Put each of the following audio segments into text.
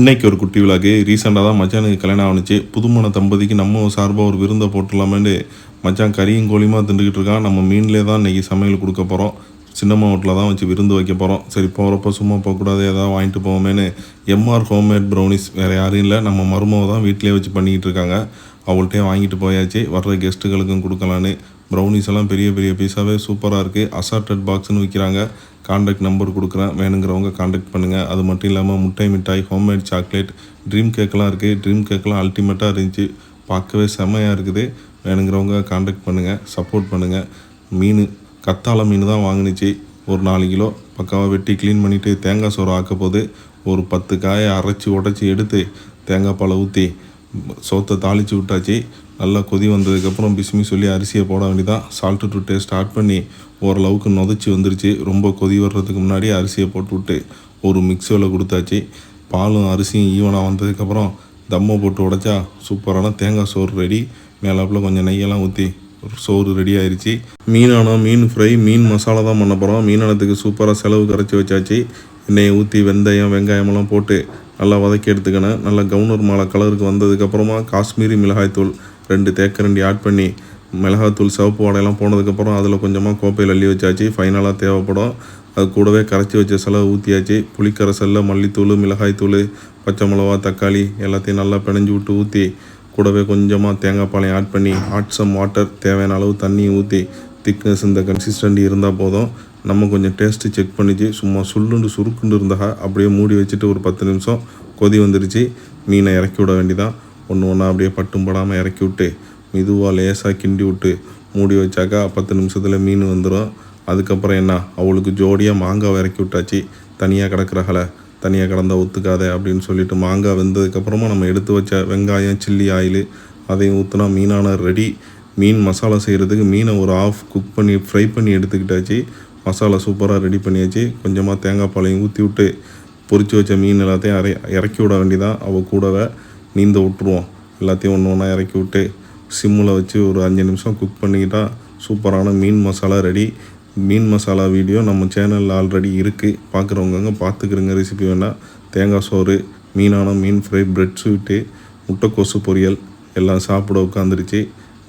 இன்றைக்கி ஒரு குட்டி விழாக்கு ரீசெண்டாக தான் மச்சானுக்கு கல்யாணம் ஆணுச்சு. புதுமண தம்பதிக்கு நம்ம சார்பாக ஒரு விருந்தை போட்டுடலாமேன்னு மச்சான் கறியும் கோழியுமா திண்டுக்கிட்டு இருக்கான். நம்ம மீன்லேயே தான் இன்றைக்கி சமையல் கொடுக்க போகிறோம். சின்னம்மா வீட்டில் தான் வச்சு விருந்து வைக்க போகிறோம். சரி போகிறப்ப சும்மா போகக்கூடாது, ஏதாவது வாங்கிட்டு போவோமேனு எம்ஆர் ஹோம்மேட் ப்ரௌனிஸ், வேறு யாரும் இல்லை, நம்ம மருமவை தான் வீட்டிலே வச்சு பண்ணிக்கிட்டு இருக்காங்க. அவள்கிட்டே வாங்கிட்டு போயாச்சு. வர்ற கெஸ்ட்டுகளுக்கும் கொடுக்கலான்னு. ப்ரௌனிஸ் எல்லாம் பெரிய பெரிய பீஸாகவே சூப்பராக இருக்குது. அசார்டட் பாக்ஸ்னு விற்கிறாங்க. கான்டாக்ட் நம்பர் கொடுக்குறேன், வேணுங்கிறவங்க கான்டாக்ட் பண்ணுங்கள். அது மட்டும் இல்லாமல் முட்டை மிட்டாய், ஹோம்மேட் சாக்லேட், ட்ரீம் கேக்கெலாம் இருக்குது. ட்ரீம் கேக்கெலாம் அல்டிமேட்டாக இருந்துச்சு, பார்க்கவே செம்மையாக இருக்குது. வேணுங்கிறவங்க கான்டாக்ட் பண்ணுங்கள், சப்போர்ட் பண்ணுங்கள். மீன் கத்தாழை மீன் தான் வாங்கினுச்சு. ஒரு 4 கிலோ பக்காவாக வெட்டி க்ளீன் பண்ணிவிட்டு தேங்காய் சோறு ஆக்க போது ஒரு 10 காயை அரைச்சி உடச்சி எடுத்து தேங்காய் பாலை ஊற்றி சோத்தை தாளித்து விட்டாச்சு. நல்லா கொதி வந்ததுக்கப்புறம் பிஸ்மி சொல்லி அரிசியை போட வேண்டியதான். சால்ட்டு டு டேஸ்ட் ஸ்டார்ட் பண்ணி ஓரளவுக்கு நொதச்சி வந்துருச்சு. ரொம்ப கொதி வர்றதுக்கு முன்னாடி அரிசியை போட்டு விட்டு ஒரு மிக்ஸியில் கொடுத்தாச்சு. பாலும் அரிசியும் ஈவனாக வந்ததுக்கப்புறம் தம்மை போட்டு உடைச்சா சூப்பரான தேங்காய் சோறு ரெடி. மேலாப்பில் கொஞ்சம் நெய்யெல்லாம் ஊற்றி சோறு ரெடி ஆயிடுச்சு. மீனானம் மீன் ஃப்ரை, மீன் மசாலா தான் பண்ண போகிறோம். மீனானத்துக்கு சூப்பராக செலவு கரைச்சி வச்சாச்சு. எண்ணெயை ஊற்றி வெந்தயம் வெங்காயமெல்லாம் போட்டு நல்லா வதக்கி எடுத்துக்கணும். நல்லா கவுனர் மாலை கலருக்கு வந்ததுக்கப்புறமா காஷ்மீரி மிளகாய்த்தூள் 2 தேக்கரண்டி ஆட் பண்ணி மிளகாத்தூள் சிவப்பு வாடையெல்லாம் போனதுக்கப்புறம் அதில் கொஞ்சமாக கோப்பையில் அள்ளி வச்சாச்சு. ஃபைனலாக தேவைப்படும். அது கூடவே கரைச்சி வச்ச செலவு ஊற்றியாச்சு. புளிக்கரைசலில் மல்லித்தூள், மிளகாய்த்தூள், பச்சை மிளகா, தக்காளி எல்லாத்தையும் நல்லா பிணைஞ்சி விட்டு ஊற்றி கூடவே கொஞ்சமாக தேங்காய் பாலையும் ஆட் பண்ணி சம் வாட்டர், தேவையான அளவு தண்ணியை ஊற்றி திக்னஸ் இந்த கன்சிஸ்டன்டி இருந்தால் போதும். நம்ம கொஞ்சம் டேஸ்ட்டு செக் பண்ணிச்சு. சும்மா சுருக்குண்டு இருந்தாக அப்படியே மூடி வச்சுட்டு ஒரு 10 நிமிஷம் கொதி வந்துருச்சு. மீனை இறக்கி விட வேண்டிதான். ஒன்று ஒன்றா அப்படியே பட்டும் படாமல் இறக்கி விட்டு மெதுவாக லேசாக கிண்டி விட்டு மூடி வச்சாக்கா 10 நிமிஷத்தில் மீன் வந்துடும். அதுக்கப்புறம் என்ன, அவளுக்கு ஜோடியாக மாங்காவை இறக்கி விட்டாச்சு. தனியாக கிடக்கிறகலை தனியாக கிடந்தால் ஒத்துக்காத அப்படின்னு சொல்லிட்டு மாங்காய் வெந்ததுக்கப்புறமா நம்ம எடுத்து வச்ச வெங்காயம், சில்லி ஆயில் அதையும் ஊற்றினா மீனான ரெடி. மீன் மசாலா செய்கிறதுக்கு மீனை ஒரு ஆஃப் குக் பண்ணி ஃப்ரை பண்ணி எடுத்துக்கிட்டாச்சு. மசாலா சூப்பராக ரெடி பண்ணியாச்சு. கொஞ்சமாக தேங்காய் பாலையும் ஊற்றி விட்டு பொரிச்சு வச்ச மீன் எல்லாத்தையும் இறக்கி விட வேண்டியதான். அவள் கூடவே நீந்த விட்டுருவோம். எல்லாத்தையும் ஒன்று ஒன்றா இறக்கி விட்டு சிம்மில் வச்சு ஒரு 5 நிமிஷம் குக் பண்ணிக்கிட்டால் சூப்பரான மீன் மசாலா ரெடி. மீன் மசாலா வீடியோ நம்ம சேனலில் ஆல்ரெடி இருக்குது, பார்க்குறவங்க பார்த்துக்கிறங்க. ரெசிபி வேணால் தேங்காய் சோறு, மீனான மீன் ஃப்ரை, பிரெட் ஸ்வீட்டு, முட்டைக்கோசு பொரியல் எல்லாம் சாப்பிட உட்காந்துருச்சு.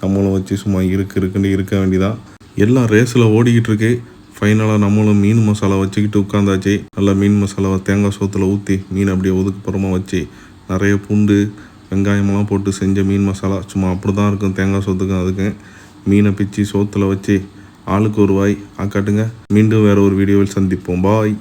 நம்மளும் வச்சு சும்மா இருக்குன்னு இருக்க வேண்டியதான். எல்லாம் ரேஸில் ஓடிக்கிட்டு இருக்கு. ஃபைனலாக நம்மளும் மீன் மசாலா வச்சுக்கிட்டு உட்காந்தாச்சு. நல்லா மீன் மசாலாவை தேங்காய் சோத்தில் ஊற்றி மீன் அப்படியே ஒதுக்குப்புறமா வச்சு நிறைய பூண்டு வெங்காயமெல்லாம் போட்டு செஞ்ச மீன் மசாலா சும்மா அப்படி தான் இருக்கும். தேங்காய் சோத்துக்கும் அதுக்கு மீனை பிச்சு சோத்தில் வச்சு ஆளுக்கு ஒரு வாய் ஆக்காட்டுங்க. மீண்டும் வேறு ஒரு வீடியோவில் சந்திப்போம். பாய்.